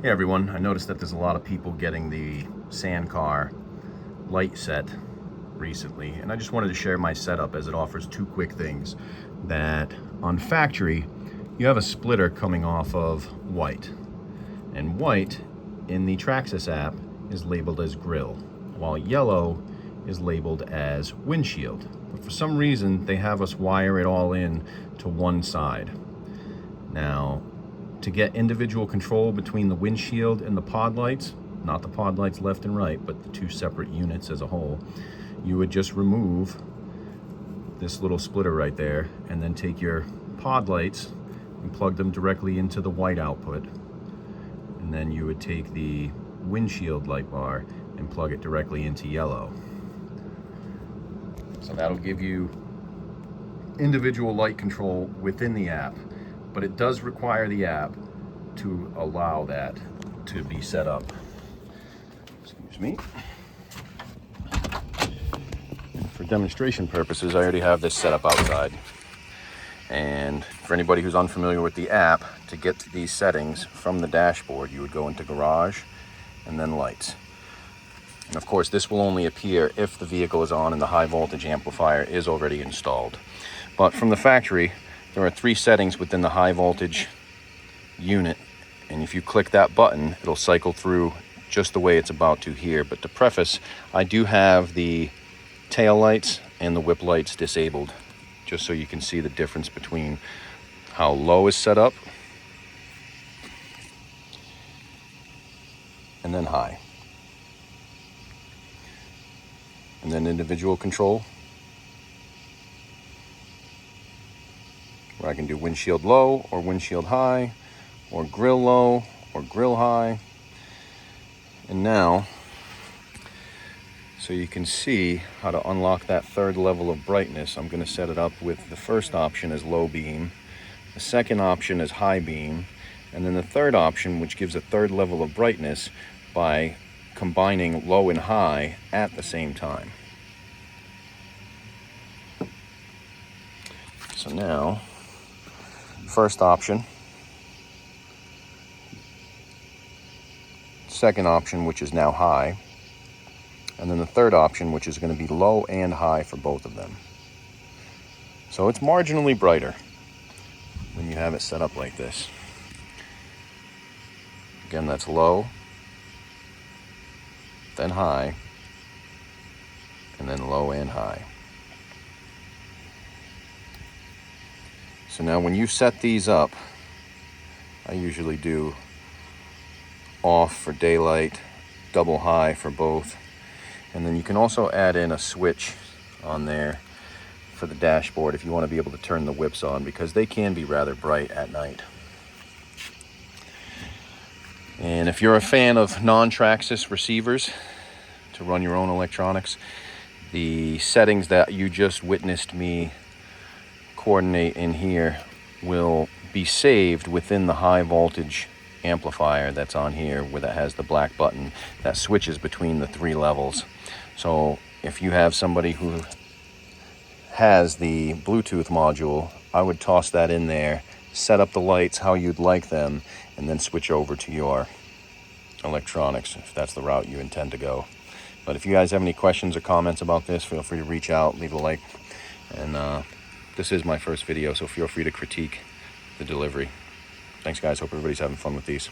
Hey everyone, I noticed that there's a lot of people getting the Sand Car light set recently, and I just wanted to share my setup as it offers two quick things. That on factory, you have a splitter coming off of white, and white in the Traxxas app is labeled as grill, while yellow is labeled as windshield. But for some reason, they have us wire it all in to one side. Now, to get individual control between the windshield and the pod lights, not the pod lights left and right, but the two separate units as a whole, you would just remove this little splitter right there and then take your pod lights and plug them directly into the white output. And then you would take the windshield light bar and plug it directly into yellow. So that'll give you individual light control within the app. But it does require the app to allow that to be set up. Excuse me. For demonstration purposes, I already have this set up outside. And for anybody who's unfamiliar with the app, to get to these settings from the dashboard, you would go into Garage and then Lights. And of course, this will only appear if the vehicle is on and the high voltage amplifier is already installed. But from the factory, there are three settings within the high voltage unit, and if you click that button, it'll cycle through just the way it's about to here. But to preface, I do have the tail lights and the whip lights disabled, just so you can see the difference between how low is set up and then high, and then individual control, where I can do windshield low or windshield high, or grill low or grill high. And now, so you can see how to unlock that third level of brightness, I'm going to set it up with the first option as low beam, the second option as high beam, and then the third option, which gives a third level of brightness by combining low and high at the same time. So now, first option, second option, which is now high, and then the third option, which is going to be low and high for both of them. So it's marginally brighter when you have it set up like this. Again, that's low, then high, and then low and high. So now when you set these up, I usually do off for daylight, double high for both. And then you can also add in a switch on there for the dashboard if you want to be able to turn the whips on, because they can be rather bright at night. And if you're a fan of non-Traxxas receivers to run your own electronics, the settings that you just witnessed me coordinate in here will be saved within the high voltage amplifier that's on here, where that has the black button that switches between the three levels. So if you have somebody who has the Bluetooth module, I would toss that in there, set up the lights how you'd like them, and then switch over to your electronics if that's the route you intend to go. But if you guys have any questions or comments about this, feel free to reach out, leave a like. And this is my first video, so feel free to critique the delivery. Thanks guys, hope everybody's having fun with these.